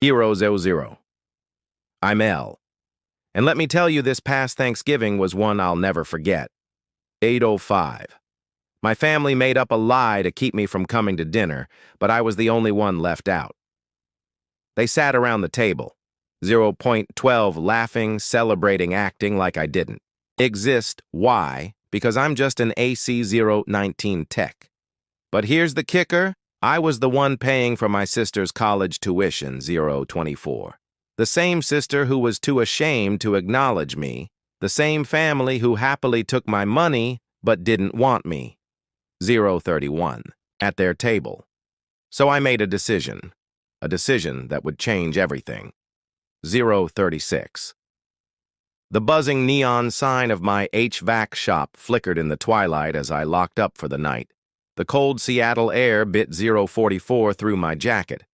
000. I'm L. And let me tell you, this past Thanksgiving was one I'll never forget. 8:05. My family made up a lie to keep me from coming to dinner, but I was the only one left out. They sat around the table, 0.12 laughing, celebrating, acting like I didn't exist. Why? Because I'm just an AC019 tech. But here's the kicker. I was the one paying for my sister's college tuition, 024. The same sister who was too ashamed to acknowledge me. The same family who happily took my money but didn't want me, 031, at their table. So I made a decision that would change everything. 036. The buzzing neon sign of my HVAC shop flickered in the twilight as I locked up for the night. The cold Seattle air bit 044 through my jacket,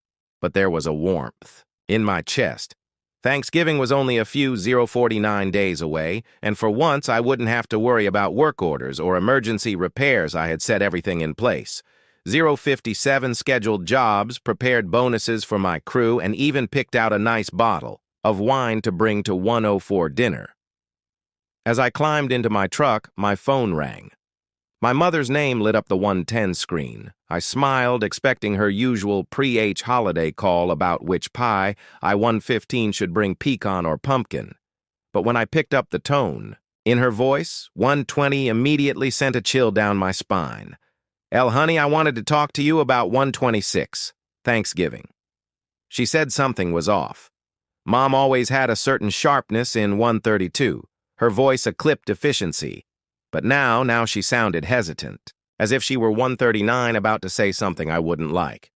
but there was a warmth in my chest. Thanksgiving was only a few 049 days away, and for once I wouldn't have to worry about work orders or emergency repairs. I had set everything in place. 057 scheduled jobs, prepared bonuses for my crew, and even picked out a nice bottle of wine to bring to 104 dinner. As I climbed into my truck, my phone rang. My mother's name lit up the 110 screen. I smiled, expecting her usual pre-H holiday call about which pie I-115 should bring, pecan or pumpkin. But when I picked up the tone in her voice, 120 immediately sent a chill down my spine. "L, honey, I wanted to talk to you about 126, Thanksgiving." She said something was off. Mom always had a certain sharpness in 132, her voice a clipped efficiency. But now she sounded hesitant, as if she were 139 about to say something I wouldn't like.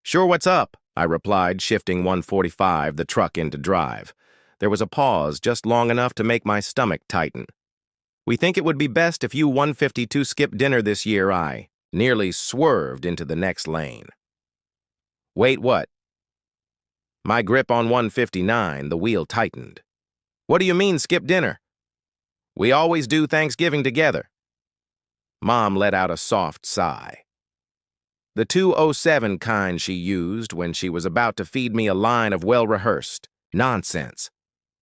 "Sure, what's up?" I replied, shifting 145, the truck into drive. There was a pause, just long enough to make my stomach tighten. "We think it would be best if you 152 skip dinner this year." I nearly swerved into the next lane. "Wait, what?" My grip on 159, the wheel tightened. "What do you mean, skip dinner? We always do Thanksgiving together." Mom let out a soft sigh. The 207 kind she used when she was about to feed me a line of well-rehearsed nonsense.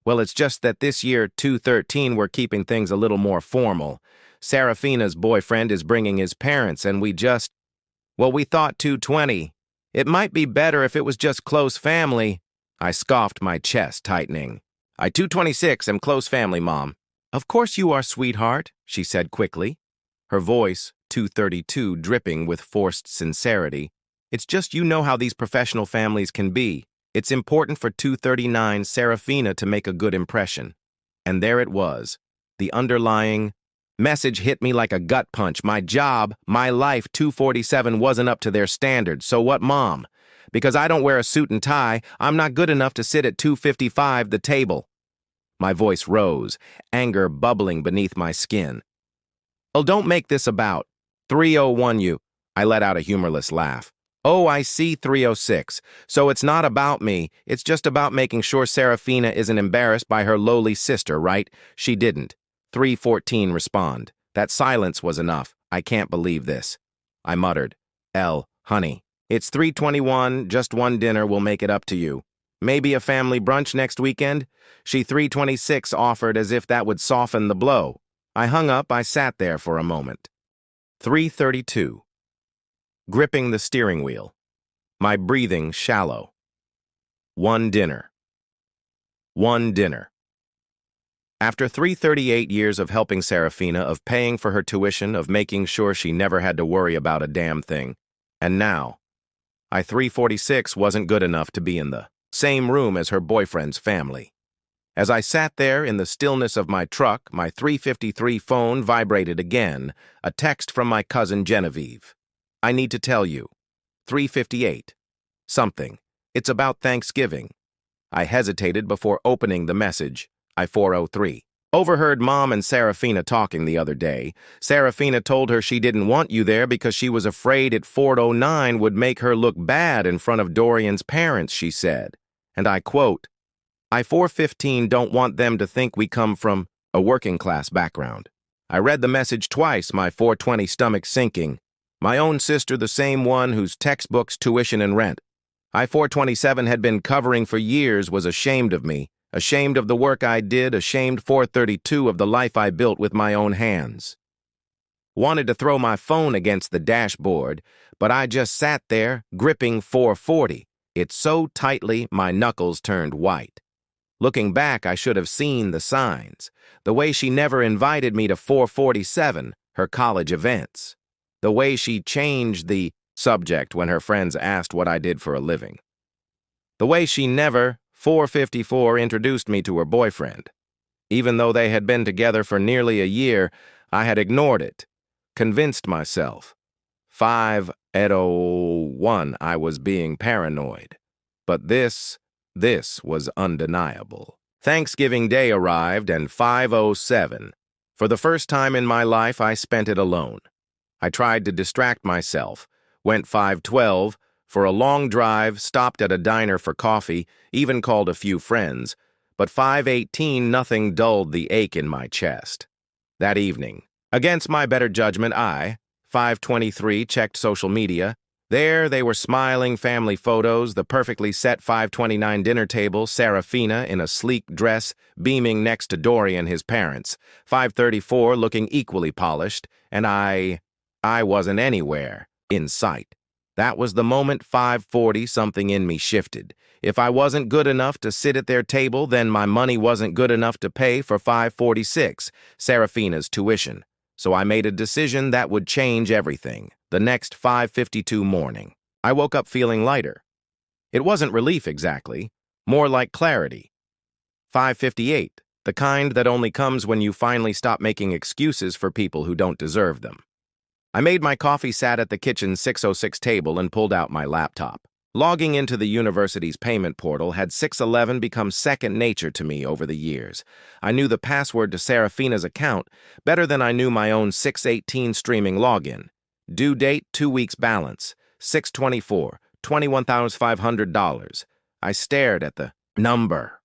"Well, it's just that this year, 213, we're keeping things a little more formal. Serafina's boyfriend is bringing his parents, and we thought 220. It might be better if it was just close family." I scoffed, my chest tightening. "I 226 am close family, Mom." "Of course you are, sweetheart," she said quickly, her voice, 232, dripping with forced sincerity. "It's just you know how these professional families can be. It's important for 239 Serafina to make a good impression." And there it was. The underlying message hit me like a gut punch. My job, my life, 247 wasn't up to their standards. So what, Mom? Because I don't wear a suit and tie, I'm not good enough to sit at 255 the table. My voice rose, anger bubbling beneath my skin. "Oh, don't make this about 301 you." I let out a humorless laugh. "Oh, I see, 306. So it's not about me. It's just about making sure Serafina isn't embarrassed by her lowly sister, right?" She didn't. 314 respond. That silence was enough. "I can't believe this." I muttered. "L, honey, it's 321, just one dinner, we'll make it up to you. Maybe a family brunch next weekend?" She 326 offered as if that would soften the blow. I hung up, I sat there for a moment. 332. Gripping the steering wheel. My breathing shallow. One dinner. One dinner. After 338 years of helping Serafina, of paying for her tuition, of making sure she never had to worry about a damn thing, and now, I 346 wasn't good enough to be in the same room as her boyfriend's family. As I sat there in the stillness of my truck, my 353 phone vibrated again, a text from my cousin Genevieve. "I need to tell you." 358. Something. "It's about Thanksgiving." I hesitated before opening the message. I 403. "Overheard Mom and Serafina talking the other day. Serafina told her she didn't want you there because she was afraid it 409 would make her look bad in front of Dorian's parents," she said. And I quote, "I 415 don't want them to think we come from a working class background." I read the message twice, my 420 stomach sinking. My own sister, the same one whose textbooks, tuition, and rent I-427 had been covering for years was ashamed of me, ashamed of the work I did, ashamed 432 of the life I built with my own hands. Wanted to throw my phone against the dashboard, but I just sat there, gripping 440, it so tightly my knuckles turned white. Looking back, I should have seen the signs, the way she never invited me to 447, her college events, the way she changed the subject when her friends asked what I did for a living, the way she never, 454, introduced me to her boyfriend. Even though they had been together for nearly a year, I had ignored it, convinced myself. 5:01 I was being paranoid. But this was undeniable. Thanksgiving Day arrived and 5:07. For the first time in my life, I spent it alone. I tried to distract myself, went 5:12, for a long drive, stopped at a diner for coffee, even called a few friends, but 5:18 nothing dulled the ache in my chest. That evening, against my better judgment, I, 5:23, checked social media. There they were, smiling family photos, the perfectly set 5:29 dinner table, Serafina in a sleek dress, beaming next to Dorian, his parents, 5:34 looking equally polished, and I wasn't anywhere in sight. That was the moment 5:40 something in me shifted. If I wasn't good enough to sit at their table, then my money wasn't good enough to pay for 5:46, Serafina's tuition. So I made a decision that would change everything. The next 5:52 morning, I woke up feeling lighter. It wasn't relief exactly, more like clarity. 5:58, the kind that only comes when you finally stop making excuses for people who don't deserve them. I made my coffee, sat at the kitchen 606 table, and pulled out my laptop. Logging into the university's payment portal had 611 become second nature to me over the years. I knew the password to Serafina's account better than I knew my own 618 streaming login. Due date, 2 weeks balance, 6/24, $21,500. I stared at the number.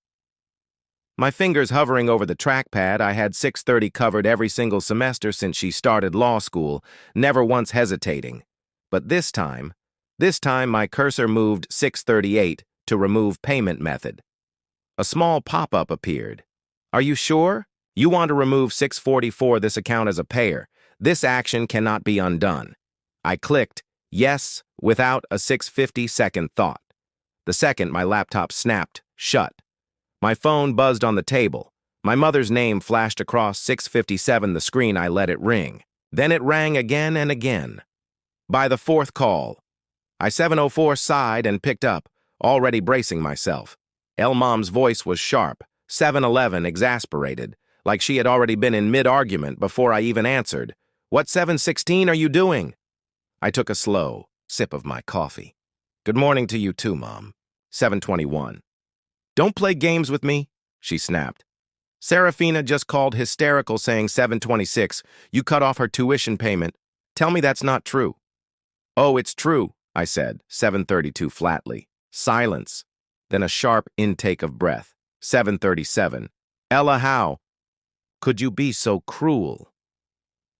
My fingers hovering over the trackpad. I had 630 covered every single semester since she started law school, never once hesitating. But this time my cursor moved 638 to remove payment method. A small pop-up appeared. Are you sure? You want to remove 644 this account as a payer. This action cannot be undone. I clicked yes without a 650-second thought. The second my laptop snapped shut. My phone buzzed on the table. My mother's name flashed across 657 the screen. I let it ring. Then it rang again and again. By the fourth call, I 704 sighed and picked up, already bracing myself. Mom's voice was sharp, 711 exasperated, like she had already been in mid-argument before I even answered. What 716 are you doing? I took a slow sip of my coffee. Good morning to you too, Mom. 721. Don't play games with me, she snapped. Serafina just called hysterical saying 726, you cut off her tuition payment. Tell me that's not true. Oh, it's true, I said, 732 flatly. Silence. Then a sharp intake of breath. 737. Ella, how could you be so cruel?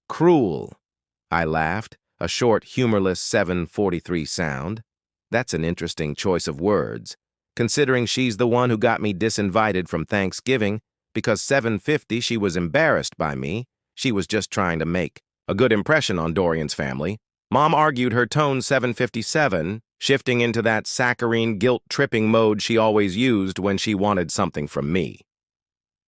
Cruel, I laughed, a short, humorless 743 sound. That's an interesting choice of words, considering she's the one who got me disinvited from Thanksgiving, because 750 she was embarrassed by me. She was just trying to make a good impression on Dorian's family. Mom argued, her tone 757, shifting into that saccharine, guilt-tripping mode she always used when she wanted something from me.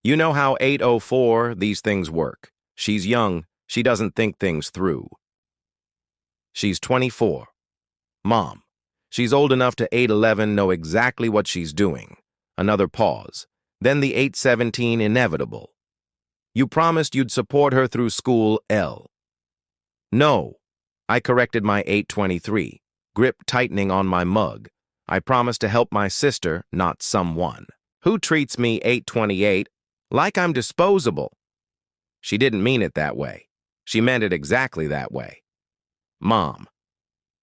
You know how 804 these things work. She's young, she doesn't think things through. She's 24. Mom. She's old enough to 811 know exactly what she's doing. Another pause. Then the 817 inevitable. You promised you'd support her through school, L. No. I corrected my 823, grip tightening on my mug. I promised to help my sister, not someone. Who treats me 828 like I'm disposable? She didn't mean it that way. She meant it exactly that way. Mom.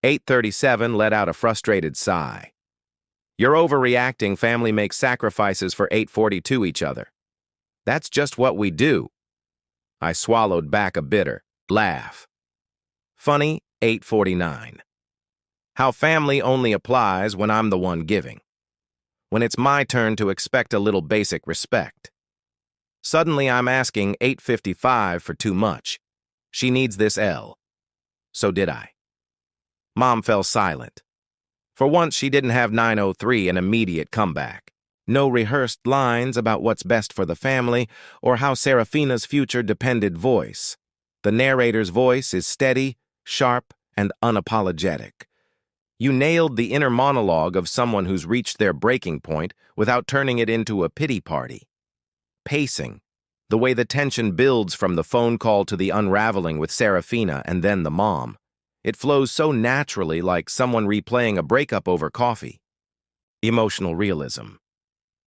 837 let out a frustrated sigh. You're overreacting. Family makes sacrifices for 842 each other. That's just what we do. I swallowed back a bitter laugh. Funny, 849. How family only applies when I'm the one giving. When it's my turn to expect a little basic respect. Suddenly I'm asking $8.55 for too much. She needs this L. So did I. Mom fell silent. For once, she didn't have 903 an immediate comeback. No rehearsed lines about what's best for the family or how Serafina's future depended voice. The narrator's voice is steady, sharp, and unapologetic. You nailed the inner monologue of someone who's reached their breaking point without turning it into a pity party. Pacing, the way the tension builds from the phone call to the unraveling with Serafina and then the mom. It flows so naturally, like someone replaying a breakup over coffee. Emotional realism.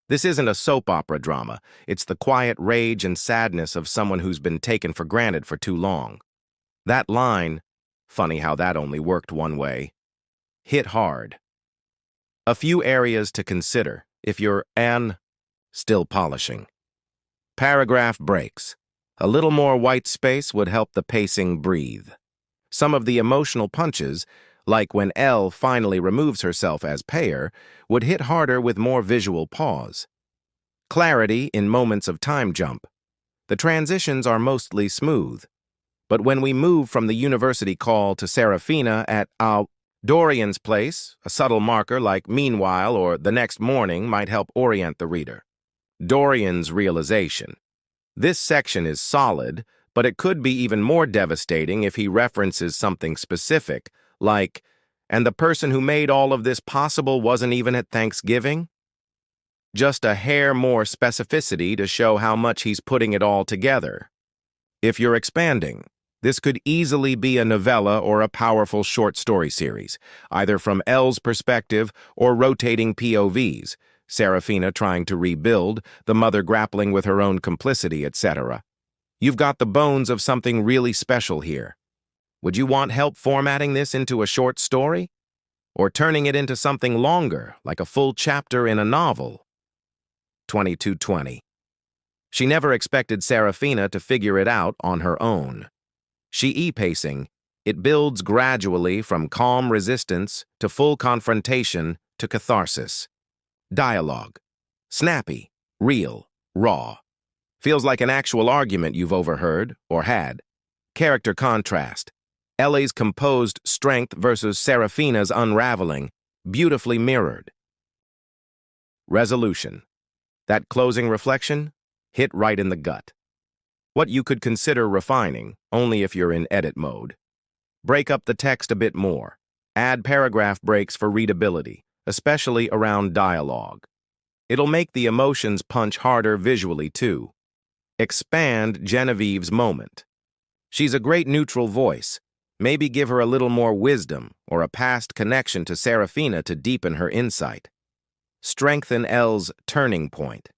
This isn't a soap opera drama. It's the quiet rage and sadness of someone who's been taken for granted for too long. That line, funny how that only worked one way, hit hard. A few areas to consider if you're still polishing. Paragraph breaks. A little more white space would help the pacing breathe. Some of the emotional punches, like when Elle finally removes herself as payer, would hit harder with more visual pause. Clarity in moments of time jump. The transitions are mostly smooth. But when we move from the university call to Serafina at Dorian's place, a subtle marker like meanwhile or the next morning might help orient the reader. Dorian's realization. This section is solid, but it could be even more devastating if he references something specific, like, and the person who made all of this possible wasn't even at Thanksgiving? Just a hair more specificity to show how much he's putting it all together. If you're expanding, this could easily be a novella or a powerful short story series, either from Elle's perspective or rotating POVs, Serafina trying to rebuild, the mother grappling with her own complicity, etc. You've got the bones of something really special here. Would you want help formatting this into a short story? Or turning it into something longer, like a full chapter in a novel? 2220. She never expected Serafina to figure it out on her own. She e-pacing, it builds gradually from calm resistance to full confrontation to catharsis. Dialogue. Snappy, real, raw. Feels like an actual argument you've overheard or had. Character contrast. Ellie's composed strength versus Serafina's unraveling, beautifully mirrored. Resolution. That closing reflection hit right in the gut. What you could consider refining, only if you're in edit mode. Break up the text a bit more. Add paragraph breaks for readability, especially around dialogue. It'll make the emotions punch harder visually, too. Expand Genevieve's moment. She's a great neutral voice. Maybe give her a little more wisdom or a past connection to Serafina to deepen her insight. Strengthen Elle's turning point.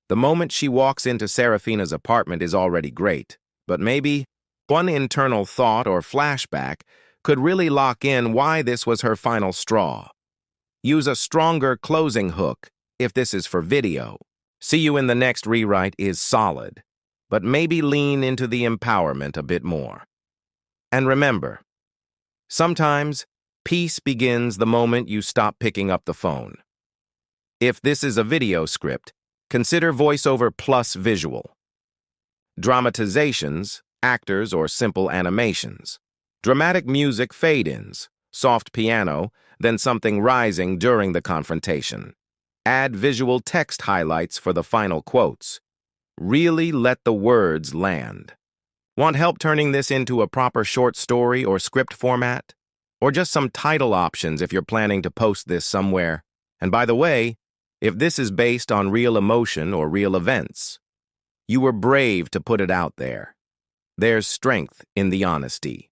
The moment she walks into Serafina's apartment is already great, but maybe one internal thought or flashback could really lock in why this was her final straw. Use a stronger closing hook if this is for video. See You in the Next rewrite is solid, but maybe lean into the empowerment a bit more. And remember, sometimes peace begins the moment you stop picking up the phone. If this is a video script, consider voiceover plus visual. Dramatizations, actors, or simple animations. Dramatic music fade-ins, soft piano, then something rising during the confrontation. Add visual text highlights for the final quotes. Really let the words land. Want help turning this into a proper short story or script format? Or just some title options if you're planning to post this somewhere? And by the way, if this is based on real emotion or real events, you were brave to put it out there. There's strength in the honesty.